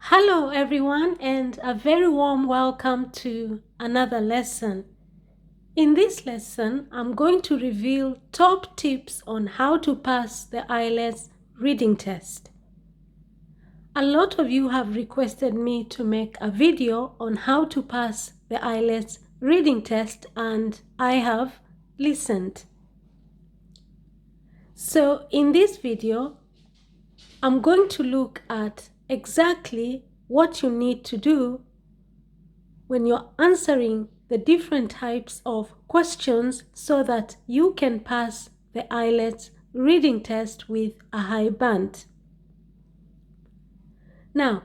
Hello everyone, and a very warm welcome to another lesson. In this lesson, I'm going to reveal top tips on how to pass the Ielts reading test. A lot of you have requested me to make a video on how to pass the Ielts reading test, and I have listened. So in this video, I'm going to look at exactly what you need to do when you're answering the different types of questions so that you can pass the Ielts reading test with a high band. Now,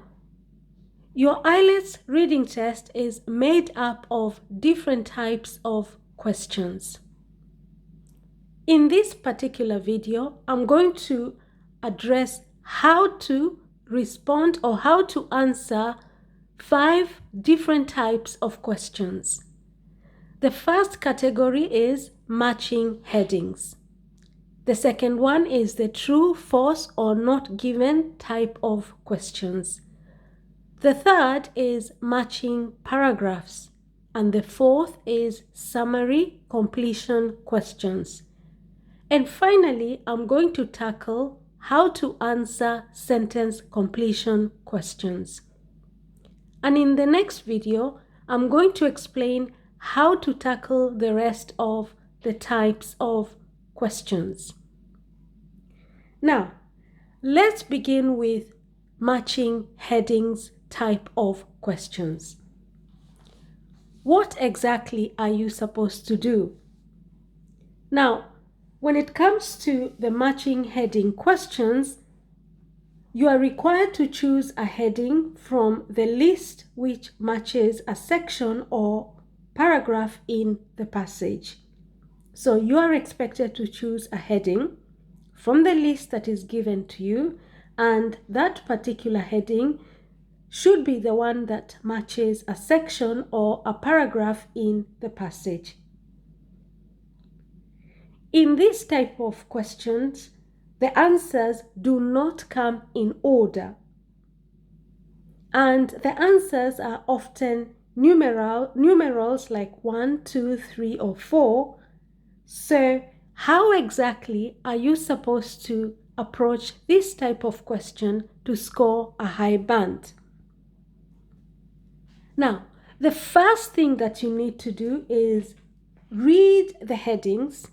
your Ielts reading test is made up of different types of questions. In this particular video, I'm going to address how to respond or how to answer 5 different types of questions. The first category is matching headings. The second one is the true, false, or not given type of questions. The third is matching paragraphs. And the fourth is summary completion questions. And finally, I'm going to tackle how to answer sentence completion questions. And in the next video, I'm going to explain how to tackle the rest of the types of questions. Now, let's begin with matching headings type of questions. What exactly are you supposed to do? Now, when it comes to the matching heading questions, you are required to choose a heading from the list which matches a section or paragraph in the passage. So you are expected to choose a heading from the list that is given to you, and that particular heading should be the one that matches a section or a paragraph in the passage. In this type of questions, the answers do not come in order, and the answers are often numerals like 1, 2, 3, or 4. So how exactly are you supposed to approach this type of question to score a high band? Now, the first thing that you need to do is read the headings,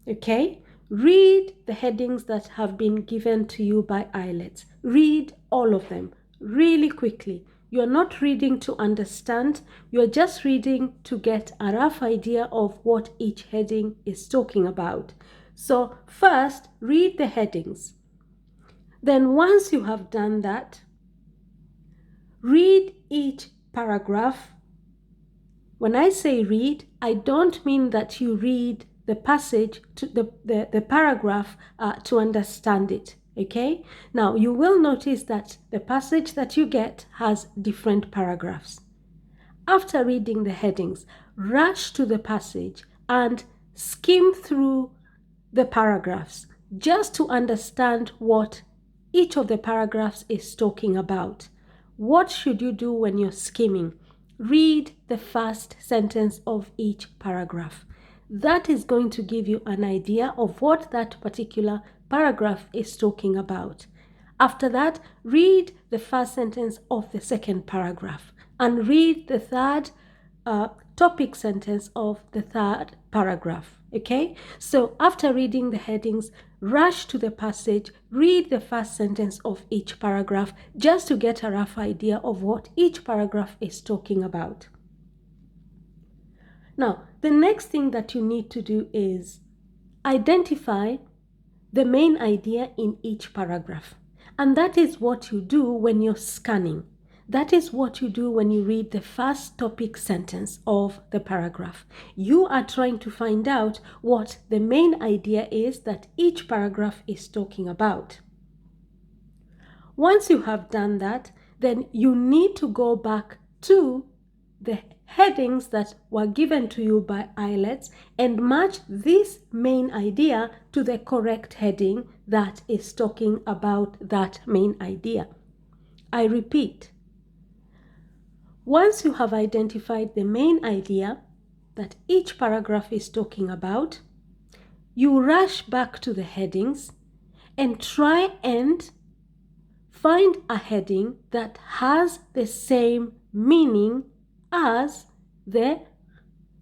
okay? Read the headings that have been given to you by Ielts. Read all of them really quickly. You're not reading to understand, you're just reading to get a rough idea of what each heading is talking about. So first, read the headings. Then once you have done that, read each paragraph. When I say read, I don't mean that you read the passage to the paragraph to understand it, okay? Now, you will notice that the passage that you get has different paragraphs. After reading the headings, rush to the passage and skim through the paragraphs just to understand what each of the paragraphs is talking about. What should you do when you're skimming? Read the first sentence of each paragraph. That is going to give you an idea of what that particular paragraph is talking about. After that, read the first sentence of the second paragraph and read the third topic sentence of the third paragraph. Okay, so after reading the headings, rush to the passage, read the first sentence of each paragraph just to get a rough idea of what each paragraph is talking about. Now, the next thing that you need to do is identify the main idea in each paragraph. And that is what you do when you're scanning. That is what you do when you read the first topic sentence of the paragraph. You are trying to find out what the main idea is that each paragraph is talking about. Once you have done that, then you need to go back to the headings that were given to you by Ielts and match this main idea to the correct heading that is talking about that main idea. I repeat, once you have identified the main idea that each paragraph is talking about, you rush back to the headings and try and find a heading that has the same meaning as the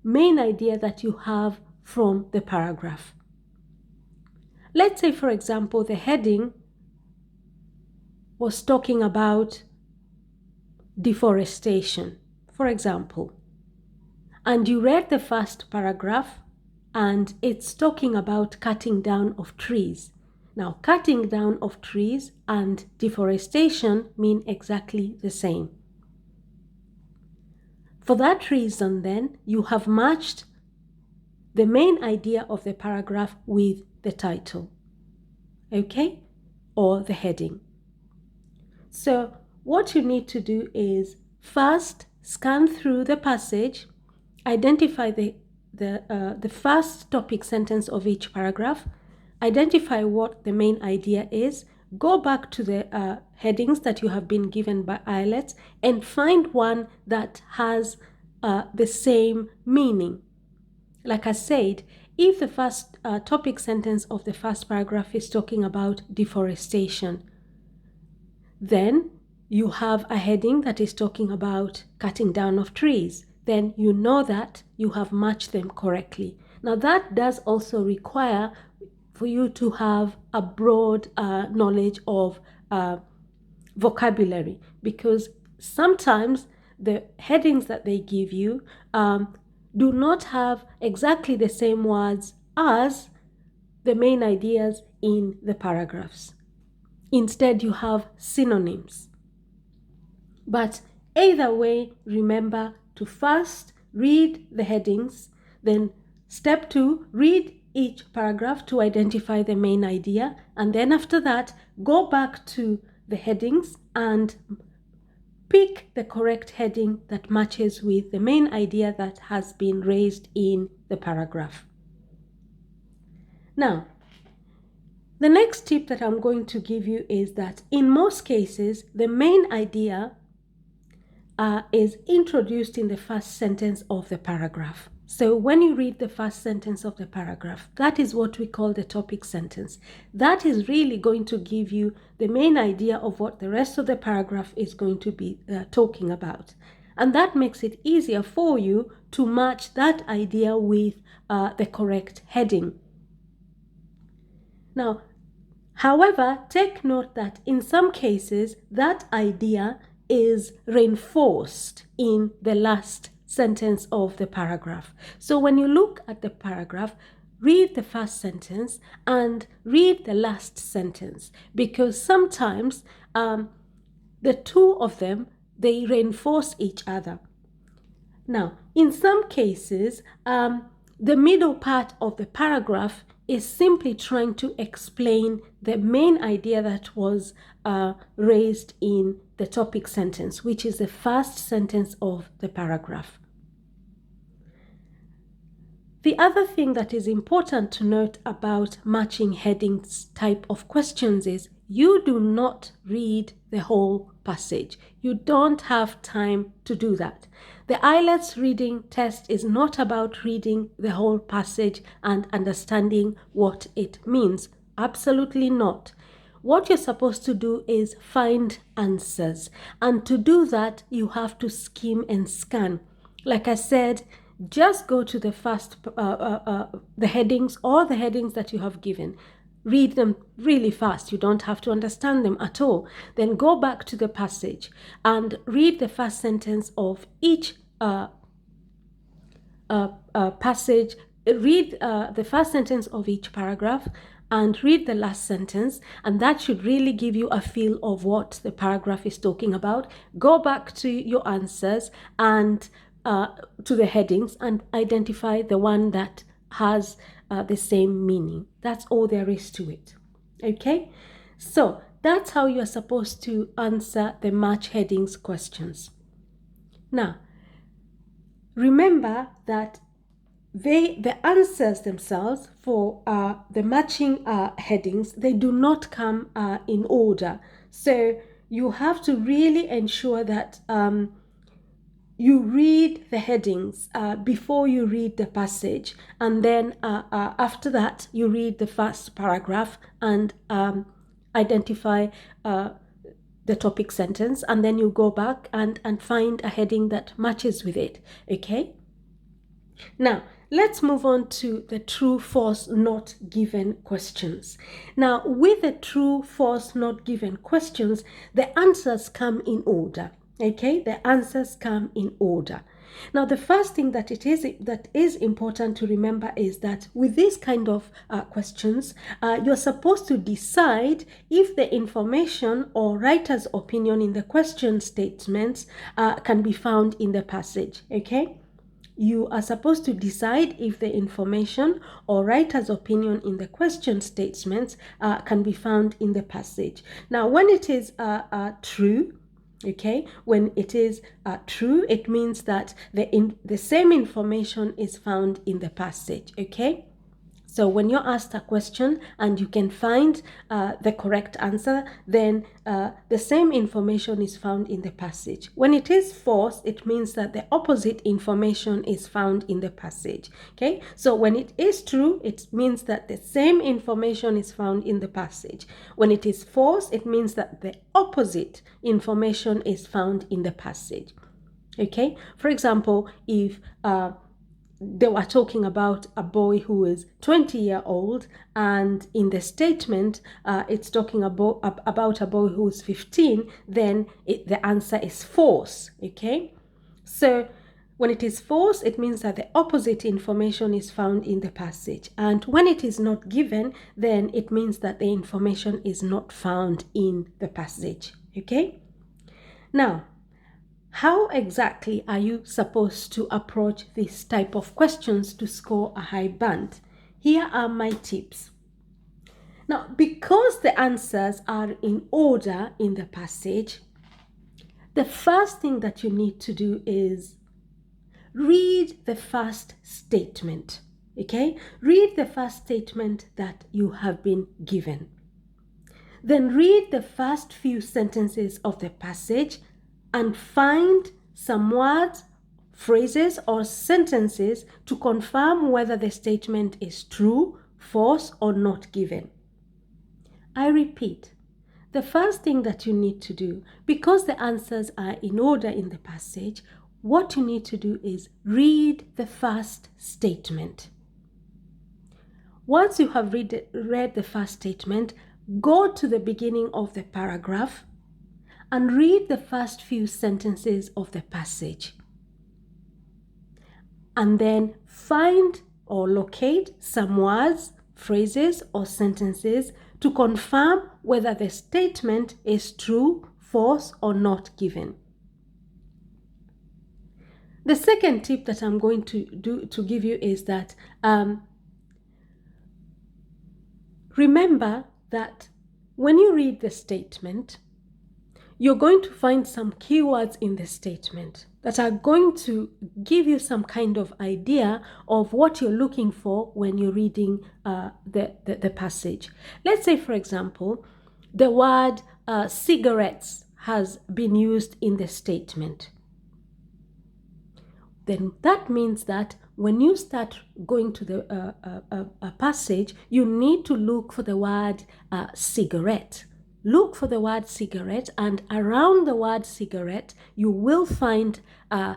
main idea that you have from the paragraph. Let's say, for example, the heading was talking about deforestation, for example, and you read the first paragraph and it's talking about cutting down of trees. Now, cutting down of trees and deforestation mean exactly the same. For that reason, then, you have matched the main idea of the paragraph with the title, okay, or the heading. So what you need to do is first scan through the passage, identify the first topic sentence of each paragraph, identify what the main idea is, go back to the headings that you have been given by Ielts and find one that has the same meaning. Like I said, if the first topic sentence of the first paragraph is talking about deforestation, then you have a heading that is talking about cutting down of trees. Then you know that you have matched them correctly. Now that does also require for you to have a broad knowledge of vocabulary, because sometimes the headings that they give you do not have exactly the same words as the main ideas in the paragraphs. Instead, you have synonyms. But either way, remember to first read the headings, then step 2, read each paragraph to identify the main idea, and then after that, go back to the headings and pick the correct heading that matches with the main idea that has been raised in the paragraph. Now, the next tip that I'm going to give you is that in most cases, the main idea is introduced in the first sentence of the paragraph. So when you read the first sentence of the paragraph, that is what we call the topic sentence. That is really going to give you the main idea of what the rest of the paragraph is going to be talking about. And that makes it easier for you to match that idea with the correct heading. Now, however, take note that in some cases, that idea is reinforced in the last sentence of the paragraph. So when you look at the paragraph, read the first sentence and read the last sentence, because sometimes the two of them, they reinforce each other. Now, in some cases, the middle part of the paragraph is simply trying to explain the main idea that was raised in the topic sentence, which is the first sentence of the paragraph. The other thing that is important to note about matching headings type of questions is you do not read the whole passage. You don't have time to do that. The Ielts reading test is not about reading the whole passage and understanding what it means. Absolutely not. What you're supposed to do is find answers. And to do that, you have to skim and scan. Like I said, just go to the first, the headings or the headings that you have given. Read them really fast. You don't have to understand them at all. Then go back to the passage and read the first sentence of each passage. Read the first sentence of each paragraph and read the last sentence, and that should really give you a feel of what the paragraph is talking about. Go back to your answers and to the headings and identify the one that has the same meaning. That's all there is to it. Okay, so that's how you are supposed to answer the match headings questions. Now, remember that the answers themselves for the matching headings, they do not come in order. So you have to really ensure that you read the headings before you read the passage, and then after that you read the first paragraph and identify the topic sentence, and then you go back and find a heading that matches with it. Okay, now let's move on to the true, false, not given questions. Now with the true, false, not given questions, the answers come in order. Okay, the answers come in order. Now the first thing that is important to remember is that with these kind of questions, you're supposed to decide if the information or writer's opinion in the question statements can be found in the passage. Okay, you are supposed to decide if the information or writer's opinion in the question statements can be found in the passage. Now when it is true, okay, when it is true, it means that the same information is found in the passage. Okay, so when you're asked a question and you can find the correct answer, then the same information is found in the passage. When it is false, it means that the opposite information is found in the passage. Okay, so when it is true, it means that the same information is found in the passage. When it is false, it means that the opposite information is found in the passage. Okay, for example, if they were talking about a boy who is 20-year old, and in the statement it's talking about a boy who is 15, then the answer is false. Okay, so when it is false, it means that the opposite information is found in the passage, and when it is not given, then it means that the information is not found in the passage. Okay, now how exactly are you supposed to approach this type of questions to score a high band? Here are my tips. Now, because the answers are in order in the passage, the first thing that you need to do is read the first statement. Okay? Read the first statement that you have been given. Then read the first few sentences of the passage and find some words, phrases, or sentences to confirm whether the statement is true, false, or not given. I repeat, the first thing that you need to do, because the answers are in order in the passage, what you need to do is read the first statement. Once you have read the first statement, go to the beginning of the paragraph and read the first few sentences of the passage. And then find or locate some words, phrases, or sentences to confirm whether the statement is true, false, or not given. The second tip that I'm going to give you is that remember that when you read the statement, you're going to find some keywords in the statement that are going to give you some kind of idea of what you're looking for when you're reading the passage. Let's say, for example, the word cigarettes has been used in the statement. Then that means that when you start going to the passage, you need to look for the word cigarette. Look for the word cigarette, and around the word cigarette, you will find a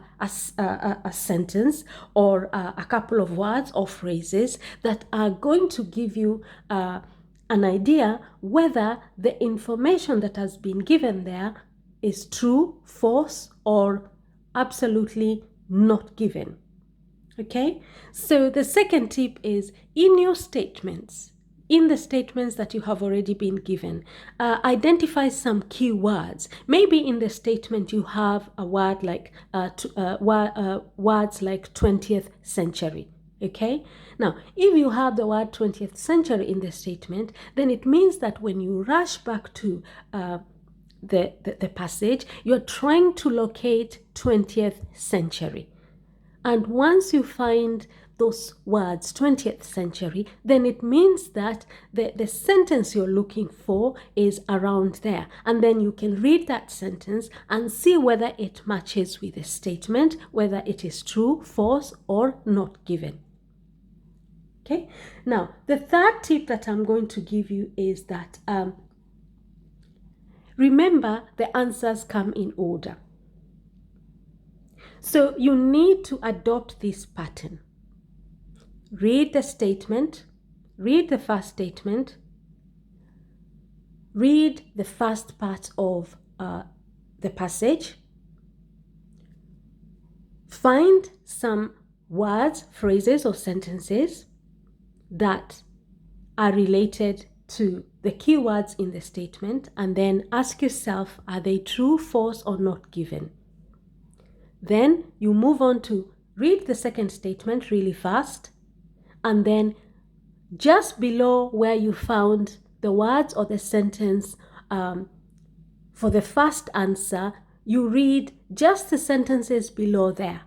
sentence or a couple of words or phrases that are going to give you an idea whether the information that has been given there is true, false, or absolutely not given. Okay, so the second tip is in your statements. In the statements that you have already been given, identify some key words. Maybe in the statement you have a word like words like 20th century. Okay, now if you have the word 20th century in the statement, then it means that when you rush back to the passage, you're trying to locate 20th century. And once you find those words 20th century, then it means that the sentence you're looking for is around there. And then you can read that sentence and see whether it matches with the statement, whether it is true, false, or not given. Okay, now the third tip that I'm going to give you is that remember the answers come in order. So you need to adopt this pattern. Read the statement, read the first statement, read the first part of the passage, find some words, phrases, or sentences that are related to the keywords in the statement, and then ask yourself, are they true, false, or not given? Then you move on to read the second statement really fast, and then just below where you found the words or the sentence for the first answer, you read just the sentences below there.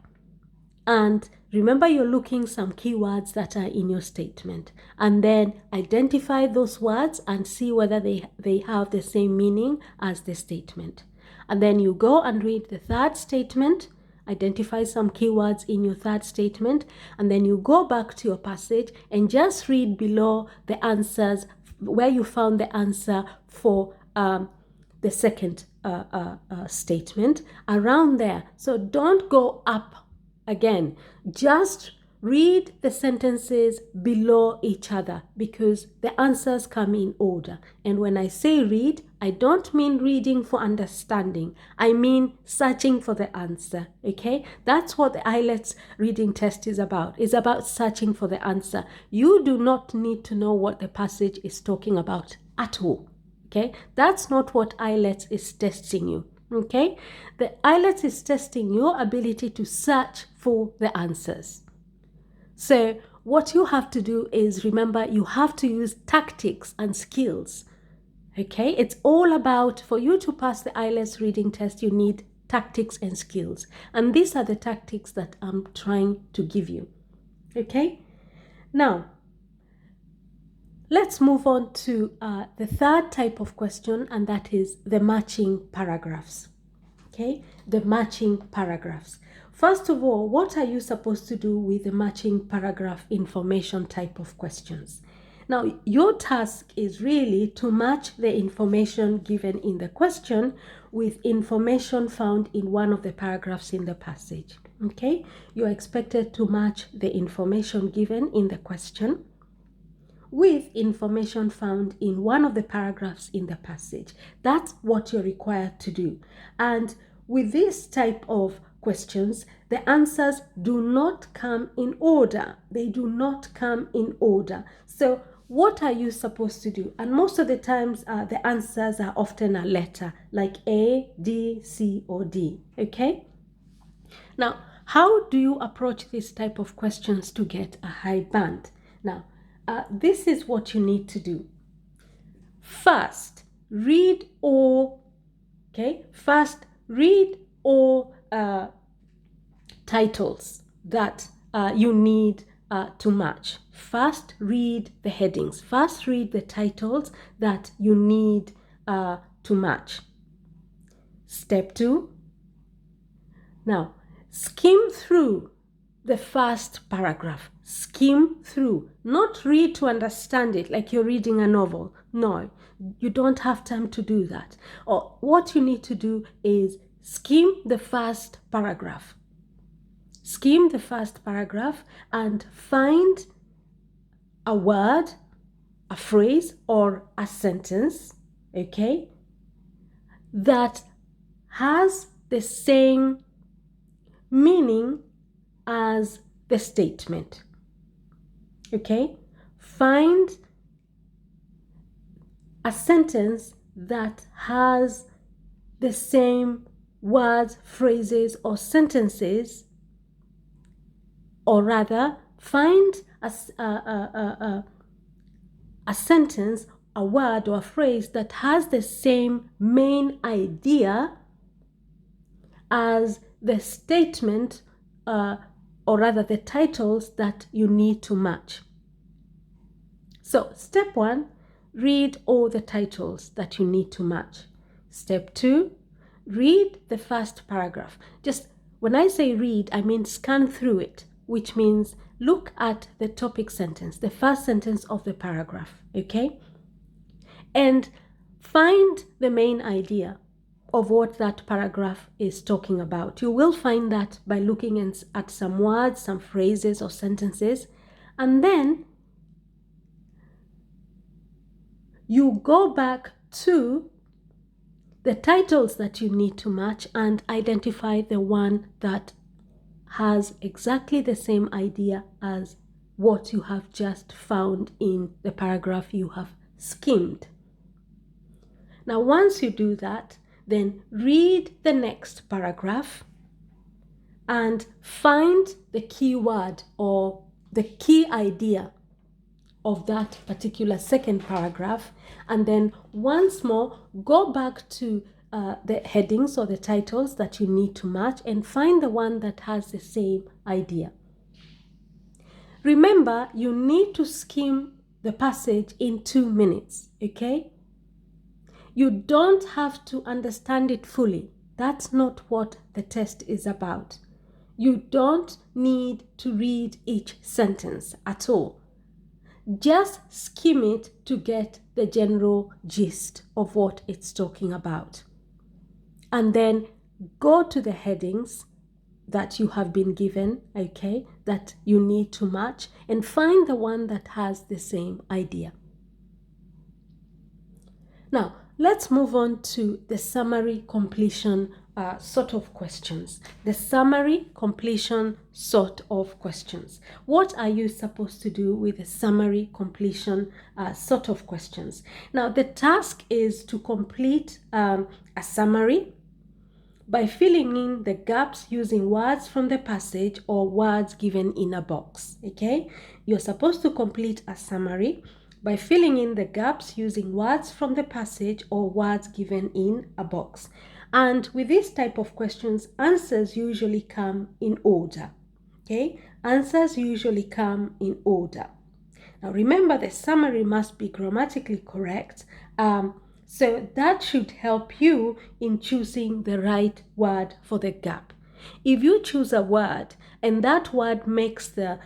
And remember, you're looking some keywords that are in your statement, and then identify those words and see whether they have the same meaning as the statement. And then you go and read the third statement, identify some keywords in your third statement, and then you go back to your passage and just read below the answers where you found the answer for the second statement, around there. So don't go up again, just read the sentences below each other, because the answers come in order. And when I say read, I don't mean reading for understanding. I mean searching for the answer, okay? That's what the Ielts reading test is about. It's about searching for the answer. You do not need to know what the passage is talking about at all, okay? That's not what Ielts is testing you. Okay, the Ielts is testing your ability to search for the answers. So what you have to do is, remember, you have to use tactics and skills. Okay, it's all about, for you to pass the Ielts reading test, you need tactics and skills. And these are the tactics that I'm trying to give you. Okay, now let's move on to the third type of question, and that is the matching paragraphs. Okay, the matching paragraphs. First of all, what are you supposed to do with the matching paragraph information type of questions? Now, your task is really to match the information given in the question with information found in one of the paragraphs in the passage. Okay, you're expected to match the information given in the question with information found in one of the paragraphs in the passage. That's what you're required to do. And with this type of questions, the answers do not come in order. They do not come in order. So what are you supposed to do? And most of the times, the answers are often a letter, like A, D, C, or D, okay? Now, how do you approach this type of questions to get a high band? Now, this is what you need to do. First, read all, okay? First, read all titles that you need to match. First, read the headings. First, read the titles that you need to match. Step 2. Now, skim through the first paragraph. Skim through, not read to understand it like you're reading a novel. No, you don't have time to do that. Or what you need to do is skim the first paragraph. Skim the first paragraph and find a word, a phrase, or a sentence, okay, that has the same meaning as the statement. Okay, find a sentence that has the same words, phrases, or sentences, or rather, find a sentence, a word, or a phrase that has the same main idea as the statement or rather the titles that you need to match. So step 1, read all the titles that you need to match. Step 2, read the first paragraph. Just when I say read, I mean scan through it, which means look at the topic sentence, the first sentence of the paragraph, okay? And find the main idea of what that paragraph is talking about. You will find that by looking at some words, some phrases or sentences, and then you go back to the titles that you need to match and identify the one that has exactly the same idea as what you have just found in the paragraph you have skimmed. Now, once you do that, then read the next paragraph and find the key word or the key idea of that particular second paragraph, and then once more go back to the headings or the titles that you need to match and find the one that has the same idea. Remember, you need to skim the passage in 2 minutes, okay? You don't have to understand it fully. That's not what the test is about. You don't need to read each sentence at all. Just skim it to get the general gist of what it's talking about. And then go to the headings that you have been given, okay, that you need to match, and find the one that has the same idea. Now, let's move on to the summary completion sort of questions. The summary completion sort of questions. What are you supposed to do with the summary completion sort of questions? Now, the task is to complete a summary by filling in the gaps using words from the passage or words given in a box, okay? You're supposed to complete a summary by filling in the gaps using words from the passage or words given in a box. And with this type of questions, answers usually come in order, okay? Answers usually come in order. Now remember, the summary must be grammatically correct, so that should help you in choosing the right word for the gap. If you choose a word and that word makes the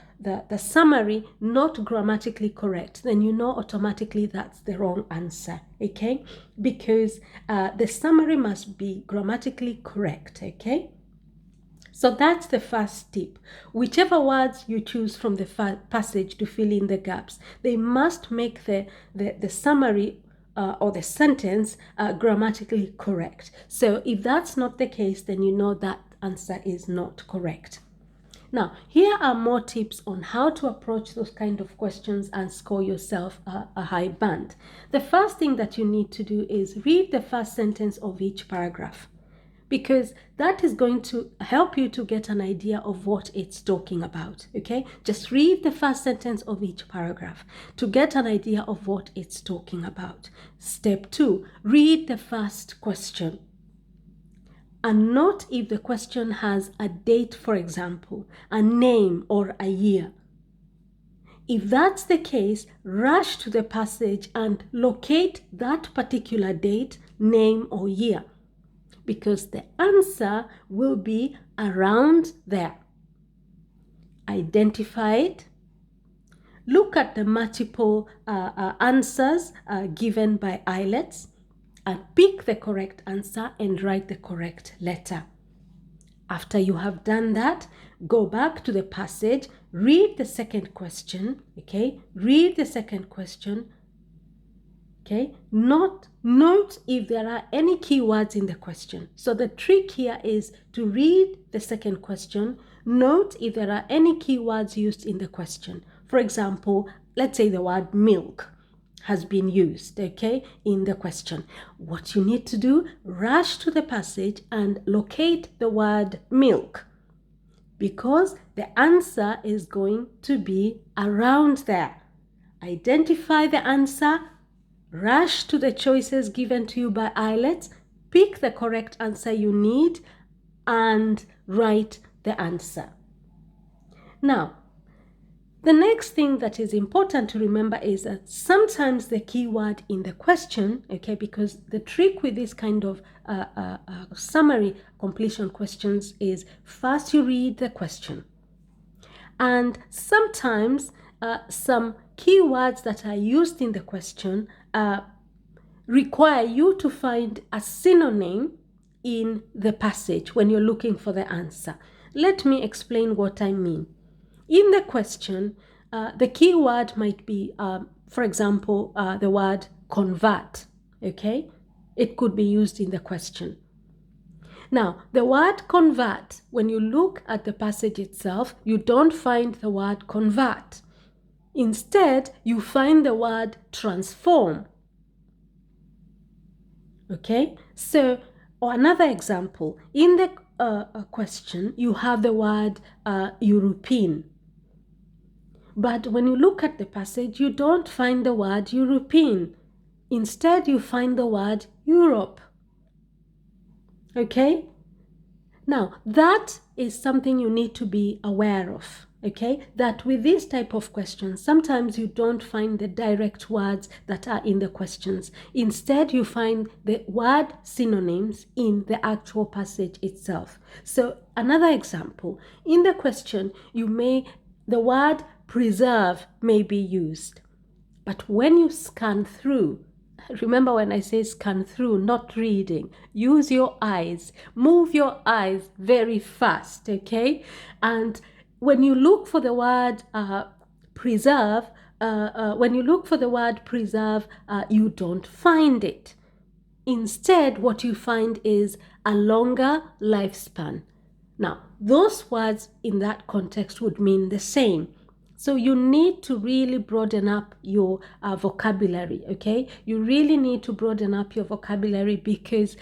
summary not grammatically correct, then you know automatically that's the wrong answer, okay? Because the summary must be grammatically correct, okay? So that's the first tip. Whichever words you choose from the passage to fill in the gaps, they must make the summary or the sentence grammatically correct. So if that's not the case, then you know that answer is not correct. Now, here are more tips on how to approach those kind of questions and score yourself a high band. The first thing that you need to do is read the first sentence of each paragraph, because that is going to help you to get an idea of what it's talking about, okay? Just read the first sentence of each paragraph to get an idea of what it's talking about. Step 2, read the first question. And note if the question has a date, for example, a name or a year. If that's the case, rush to the passage and locate that particular date, name, or year, because the answer will be around there. Identify it. Look at the multiple answers given by Ielts and pick the correct answer and write the correct letter. After you have done that, go back to the passage, read the second question, okay? Read the second question, okay? Note if there are any keywords in the question. So the trick here is to read the second question, note if there are any keywords used in the question. For example, let's say the word milk has been used, okay, in the question. What you need to do, rush to the passage and locate the word milk, because the answer is going to be around there. Identify the answer, rush to the choices given to you by Ielts, pick the correct answer you need, and write the answer. Now, the next thing that is important to remember is that sometimes the keyword in the question, okay, because the trick with this kind of summary completion questions is first you read the question. And sometimes some keywords that are used in the question require you to find a synonym in the passage when you're looking for the answer. Let me explain what I mean. In the question, the keyword might be, for example, the word convert, okay? It could be used in the question. Now, the word convert, when you look at the passage itself, you don't find the word convert. Instead, you find the word transform. Okay? So, or another example, in the question, you have the word European. But when you look at the passage, you don't find the word European. Instead, you find the word Europe. Okay? Now, that is something you need to be aware of, okay? That with this type of questions, sometimes you don't find the direct words that are in the questions. Instead, you find the word synonyms in the actual passage itself. So, another example, in the question, the word preserve may be used. But when you scan through, remember when I say scan through, not reading, use your eyes, move your eyes very fast, okay? And when you look for the word preserve, you don't find it. Instead, what you find is a longer lifespan. Now, those words in that context would mean the same. So you need to really broaden up your vocabulary, okay? You really need to broaden up your vocabulary because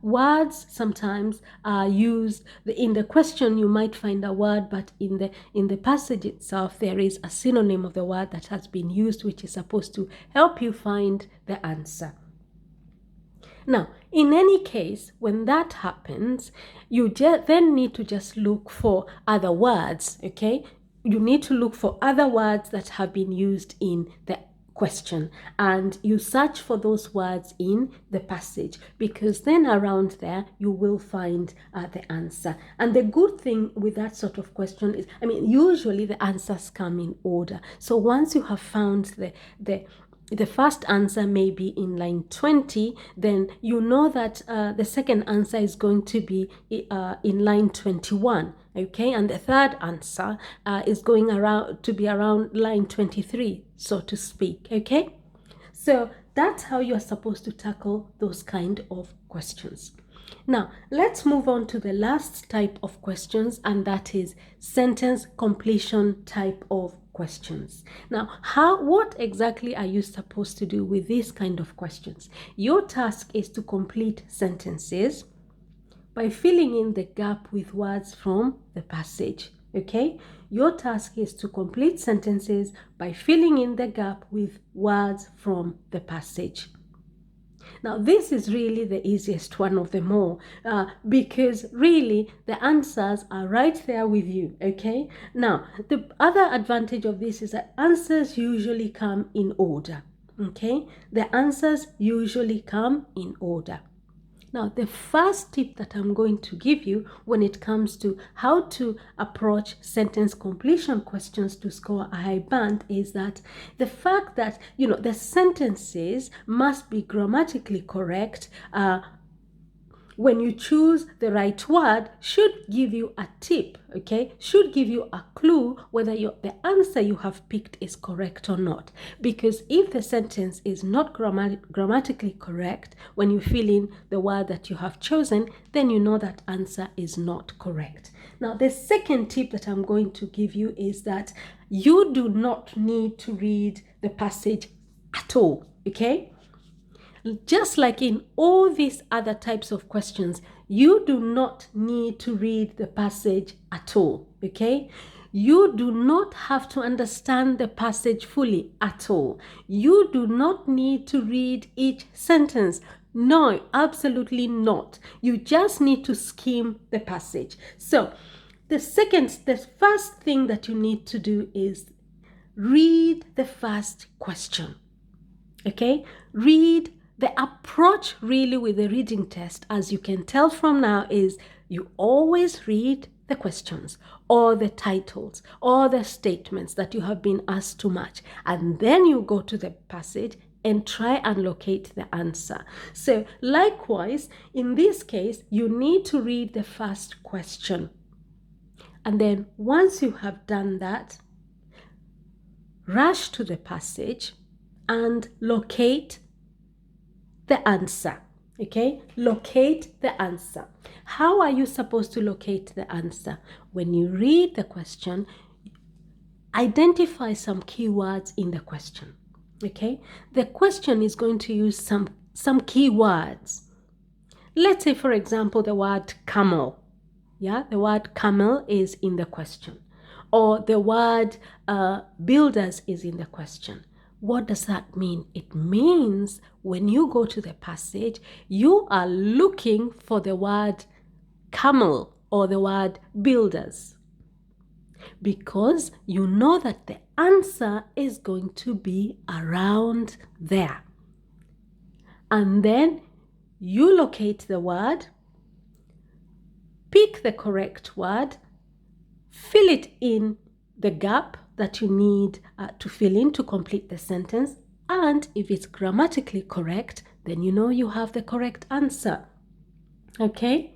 words sometimes are used. In the question, you might find a word, but in the passage itself, there is a synonym of the word that has been used, which is supposed to help you find the answer. Now, in any case, when that happens, you then need to just look for other words, okay? You need to look for other words that have been used in the question, and you search for those words in the passage, because then around there you will find the answer. And the good thing with that sort of question is, usually the answers come in order. So once you have found the first answer may be in line 20, then you know that the second answer is going to be in line 21, okay? And the third answer is going to be around line 23, so to speak, okay? So that's how you're supposed to tackle those kind of questions. Now, let's move on to the last type of questions, and that is sentence completion type of questions. Now, what exactly are you supposed to do with these kind of questions? Your task is to complete sentences by filling in the gap with words from the passage, okay? Your task is to complete sentences by filling in the gap with words from the passage. Now, this is really the easiest one of them all because really the answers are right there with you, okay? Now, the other advantage of this is that answers usually come in order, okay? The answers usually come in order. Now, the first tip that I'm going to give you when it comes to how to approach sentence completion questions to score a high band is that the fact that, the sentences must be grammatically correct when you choose the right word should give you a tip, okay? Should give you a clue whether the answer you have picked is correct or not. Because if the sentence is not grammatically correct when you fill in the word that you have chosen, then you know that answer is not correct. Now, the second tip that I'm going to give you is that you do not need to read the passage at all, okay? Just like in all these other types of questions, you do not need to read the passage at all, okay? You do not have to understand the passage fully at all. You do not need to read each sentence. No, absolutely not. You just need to skim the passage. So, The first thing that you need to do is read the first question. Okay? Read. The approach really with the reading test, as you can tell from now, is you always read the questions or the titles or the statements that you have been asked to match, and then you go to the passage and try and locate the answer. So likewise, in this case, you need to read the first question. And then once you have done that, rush to the passage and locate the answer. Okay, locate the answer. How are you supposed to locate the answer? When you read the question, identify some keywords in the question. Okay, the question is going to use some keywords. Let's say, for example, the word camel. Yeah, the word camel is in the question, or the word builders is in the question. What does that mean? It means when you go to the passage, you are looking for the word camel or the word builders, because you know that the answer is going to be around there. And then you locate the word, pick the correct word, fill it in the gap that you need to fill in to complete the sentence, and if it's grammatically correct, then you know you have the correct answer. Okay?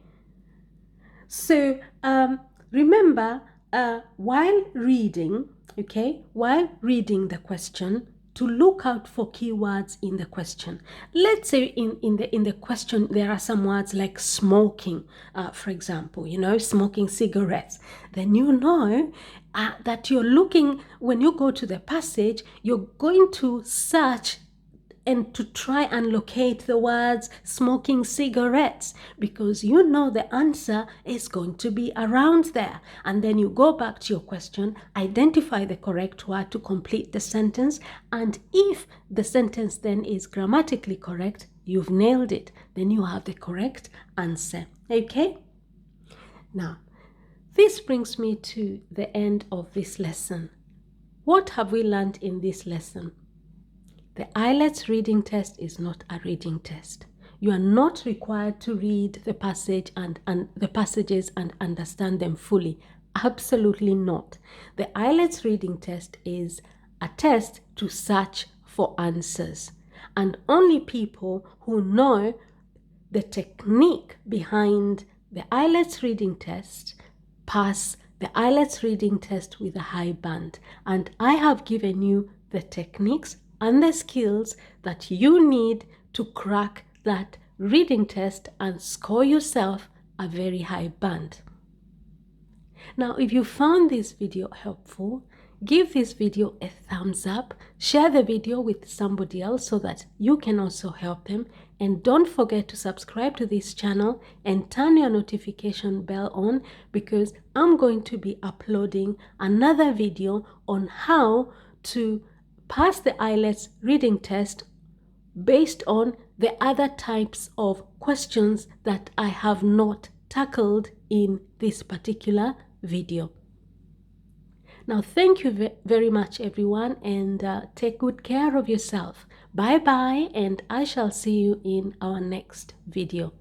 So remember, while reading the question, to look out for keywords in the question. Let's say in the question there are some words like smoking, for example, smoking cigarettes. Then you know that you're looking, when you go to the passage, you're going to search and to try and locate the words smoking cigarettes, because you know the answer is going to be around there. And then you go back to your question, identify the correct word to complete the sentence, and if the sentence then is grammatically correct, you've nailed it. Then you have the correct answer. Okay? Now, this brings me to the end of this lesson. What have we learned in this lesson? The Ielts reading test is not a reading test. You are not required to read the passage and the passages and understand them fully. Absolutely not. The Ielts reading test is a test to search for answers. And only people who know the technique behind the Ielts reading test pass the Ielts reading test with a high band. And I have given you the techniques and the skills that you need to crack that reading test and score yourself a very high band. Now, if you found this video helpful, give this video a thumbs up, share the video with somebody else so that you can also help them, and don't forget to subscribe to this channel and turn your notification bell on, because I'm going to be uploading another video on how to pass the Ielts reading test based on the other types of questions that I have not tackled in this particular video. Now, thank you very much, everyone, and take good care of yourself. Bye-bye, and I shall see you in our next video.